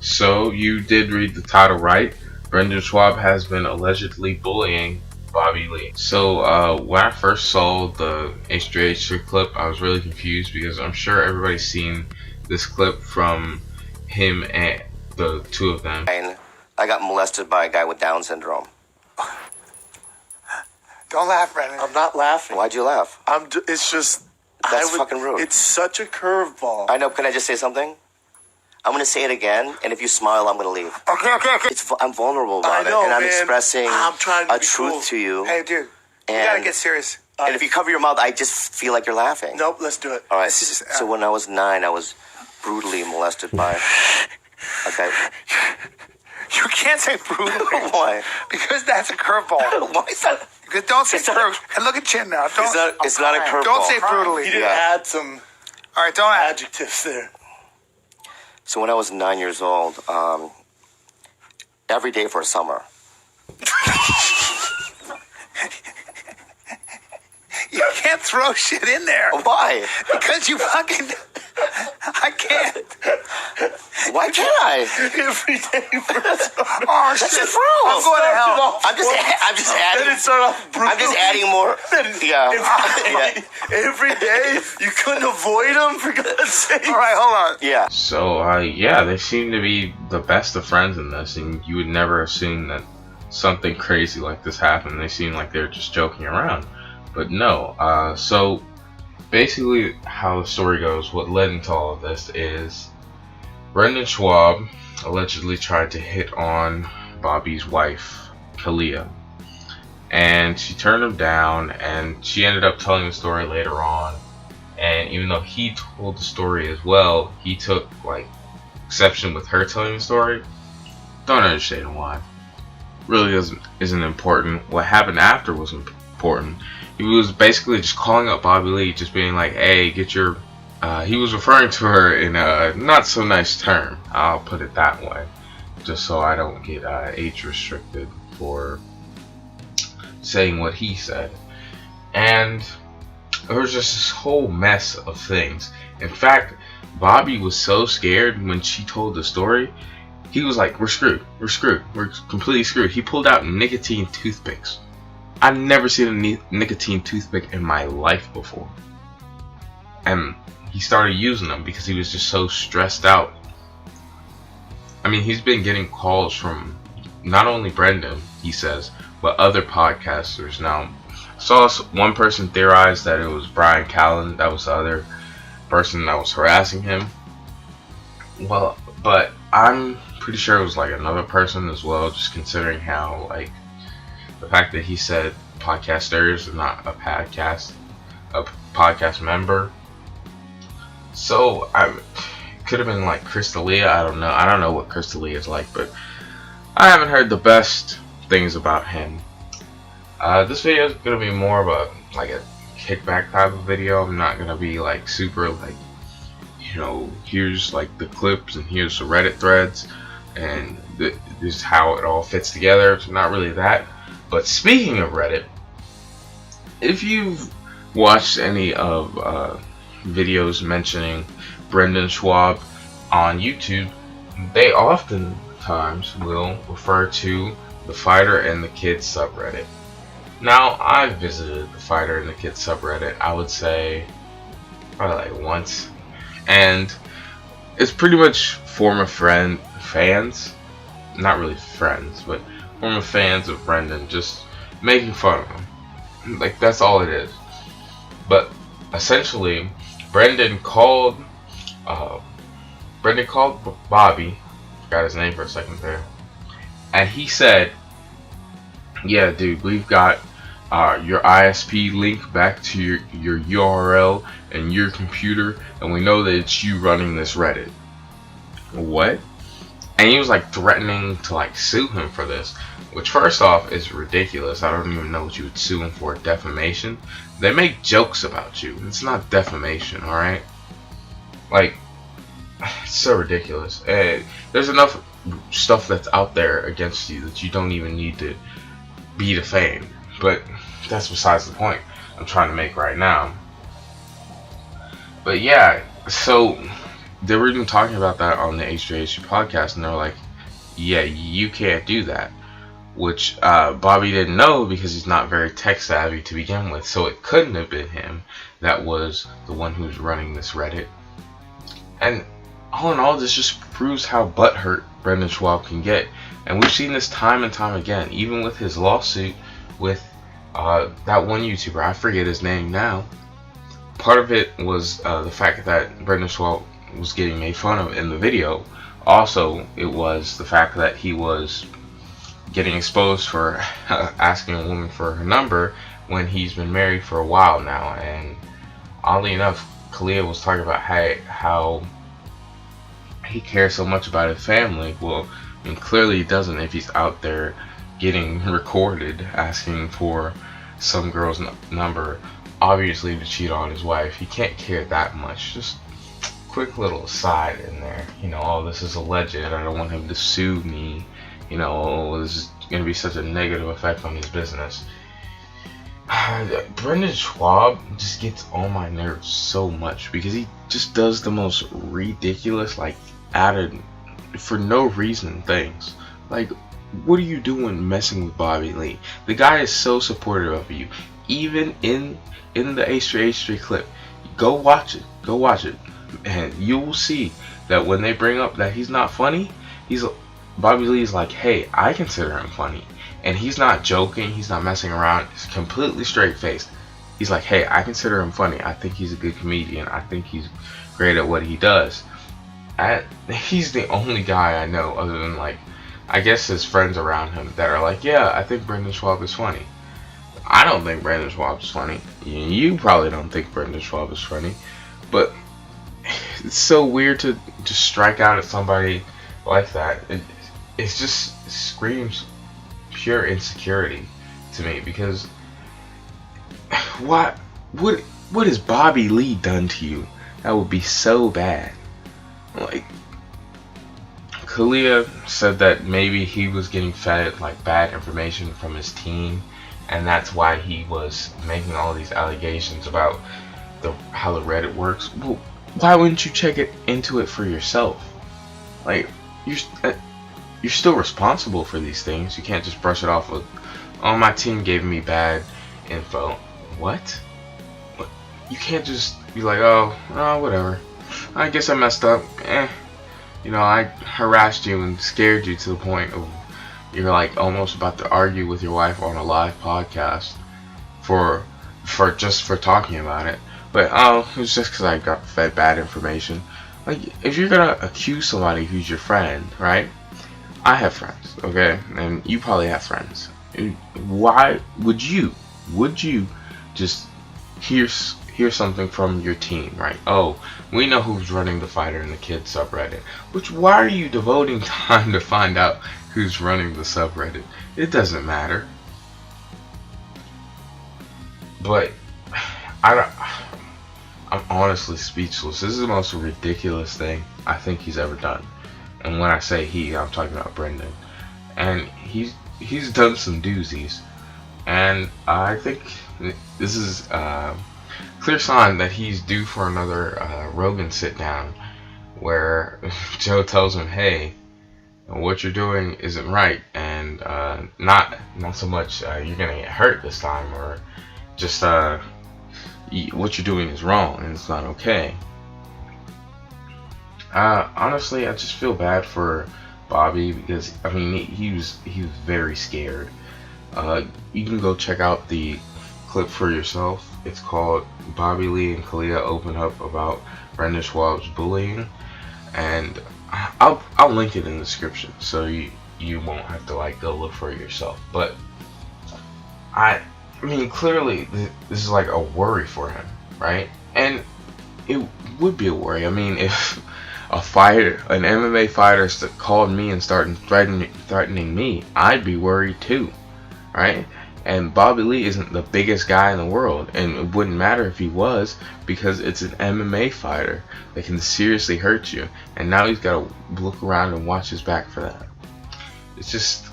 So you did read the title right. Brendan Schwab has been allegedly bullying Bobby Lee. So when I first saw the H3H3 clip, I was really confused because I'm sure everybody's seen this clip from him and the two of them. I got molested by a guy with Down syndrome. Don't laugh, Brendan. I'm not laughing. Why'd you laugh? It's just... That's fucking rude. It's such a curveball. I know. Can I just say something? I'm going to say it again, and if you smile, I'm going to leave. Okay. I'm vulnerable about I know, it, and I'm man. expressing I'm trying to a be truth cool. to you. Hey, dude, you And- gotta get serious. And if you cover your mouth, I just feel like you're laughing. Nope, let's do it. All right. This is, So when I was 9, I was brutally molested by a guy. You can't say brutally. Why? Because that's a curveball. Why is that? Because don't say It's not- brutally. And look at Chin now. Don't, It's not a curveball. don't say brutally. You didn't Yeah. add some All right, don't add. adjectives there. So when I was 9 years old, every day for a summer, You can't throw shit in there. why? Because you fucking... I can't. Why can't I? Every day for a summer. Oh, That's shit. just rules. I'm going to hell. I'm just adding. Then it started off brutally. I'm just adding more. Yeah. Yeah. Every day, you couldn't avoid them, for God's sake. All right, hold on. Yeah. So yeah, they seem to be the best of friends in this, and you would never assume that something crazy like this happened. They seem like they're just joking around, but no. So basically, how the story goes, what led into all of this is Brendan Schwab allegedly tried to hit on Bobby's wife, Kalia, and she turned him down, and she ended up telling the story later on. And even though he told the story as well, he took like exception with her telling the story. Don't understand why. Really isn't important. What happened after was important. He was basically just calling up Bobby Lee, just being like, "Hey, get your." He was referring to her in a not so nice term. I'll put it that way, just so I don't get age restricted for saying what he said. And there was just this whole mess of things. In fact, Bobby was so scared when she told the story. He was like, "We're screwed. We're screwed. We're completely screwed." He pulled out nicotine toothpicks. I've never seen a nicotine toothpick in my life before. And he started using them because he was just so stressed out. I mean, he's been getting calls from not only Brendan, he says, but other podcasters. Now, I saw one person theorize that it was Brian Callen, that was the other person that was harassing him. Well, but I'm pretty sure it was like another person as well, just considering how, like, the fact that he said podcasters and not a podcast member. So it could have been like Crystalia. I don't know. I don't know what Crystalia is like, but I haven't heard the best things about him. This video is gonna be more of a kickback type of video. I'm not gonna be like super like, here's like the clips and here's the Reddit threads and this is how it all fits together. It's not really that. But speaking of Reddit, if you've watched any of videos mentioning Brendan Schwab on YouTube, they oftentimes will refer to the Fighter and the Kid subreddit. Now, I've visited the Fighter and the Kid subreddit, I would say probably like once, and it's pretty much former fans, not really friends, but former fans of Brendan just making fun of him. Like, that's all it is. But essentially, Brendan called Bobby, forgot his name for a second there, and he said, "Yeah, dude, we've got your ISP link back to your URL and your computer, and we know that it's you running this Reddit." What? And he was like threatening to like sue him for this, which first off is ridiculous. I don't even know what you would sue him for. Defamation. They make jokes about you. It's not defamation, alright? Like, it's so ridiculous. There's enough stuff that's out there against you that you don't even need to be defamed. But that's besides the point I'm trying to make right now. But yeah, so they were even talking about that on the H3H podcast, and they're like, yeah, you can't do that. Which Bobby didn't know because he's not very tech savvy to begin with, so it couldn't have been him that was the one who's running this Reddit. And all in all, this just proves how butthurt Brendan Schaub can get. And we've seen this time and time again, even with his lawsuit with that one YouTuber. I forget his name now. Part of it was the fact that Brendan Schaub was getting made fun of in the video. Also, it was the fact that he was getting exposed for asking a woman for her number when he's been married for a while now. And oddly enough, Kalia was talking about how he cares so much about his family. Well, I mean, clearly he doesn't if he's out there getting recorded asking for some girl's number, obviously to cheat on his wife. He can't care that much. Just quick little aside in there. Oh, this is alleged. I don't want him to sue me. This is going to be such a negative effect on his business. Brendan Schaub just gets on my nerves so much because he just does the most ridiculous, added for no reason things. What are you doing messing with Bobby Lee? The guy is so supportive of you. Even in the H3H3 clip, go watch it, and you will see that when they bring up that he's not funny, Bobby Lee's like, hey, I consider him funny. And he's not joking, he's not messing around, he's completely straight faced. He's like, hey, I consider him funny. I think he's a good comedian. I think he's great at what he does. He's the only guy I know, other than I guess his friends around him, that are like, yeah, I think Brendan Schaub is funny. I don't think Brendan Schaub is funny. You probably don't think Brendan Schaub is funny. But it's so weird to just strike out at somebody like that. It just screams pure insecurity to me, because what has Bobby Lee done to you that would be so bad? Kalia said that maybe he was getting fed bad information from his team, and that's why he was making all these allegations about how the Reddit works. Well, why wouldn't you check into it for yourself? You're still responsible for these things. You can't just brush it off with, oh, my team gave me bad info. What? You can't just be like, oh, whatever. I guess I messed up. I harassed you and scared you to the point of you're almost about to argue with your wife on a live podcast for talking about it. But it was just because I got fed bad information. If you're gonna accuse somebody who's your friend, right? I have friends, okay, and you probably have friends. Why would you just hear something from your team, right? Oh, we know who's running the fighter in the kids subreddit. Why are you devoting time to find out who's running the subreddit? It doesn't matter. But I'm honestly speechless. This is the most ridiculous thing I think he's ever done. And when I say he, I'm talking about Brendan. And he's done some doozies. And I think this is clear sign that he's due for another Rogan sit down, where Joe tells him, hey, what you're doing isn't right, and not so much you're gonna get hurt this time, or just what you're doing is wrong and it's not okay. Honestly, I just feel bad for Bobby, because he was very scared. You can go check out the clip for yourself. It's called Bobby Lee and Kalia Open Up About Brendan Schaub's Bullying, and I'll link it in the description so you won't have to go look for it yourself. But clearly this is a worry for him, right? And it would be a worry. If an MMA fighter called me and started threatening me, I'd be worried too, right? And Bobby Lee isn't the biggest guy in the world, and it wouldn't matter if he was, because it's an MMA fighter that can seriously hurt you, and now he's got to look around and watch his back for that. It's just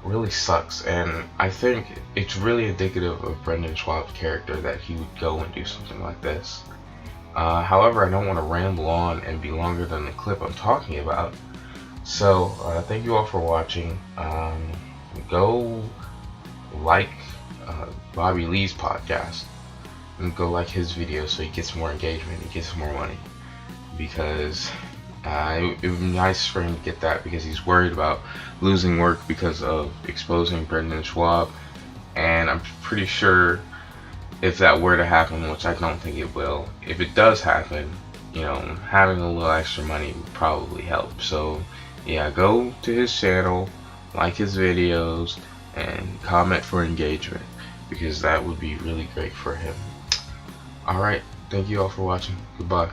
really sucks, and I think it's really indicative of Brendan Schaub's character that he would go and do something like this. However, I don't want to ramble on and be longer than the clip I'm talking about. So, thank you all for watching. Go like Bobby Lee's podcast and go like his videos so he gets more engagement, he gets more money. Because it would be nice for him to get that, because he's worried about losing work because of exposing Brendan Schaub. And I'm pretty sure if that were to happen, which I don't think it will, if it does happen, you know, having a little extra money would probably help. So yeah, go to his channel, like his videos, and comment for engagement, because that would be really great for him. Alright, thank you all for watching. Goodbye.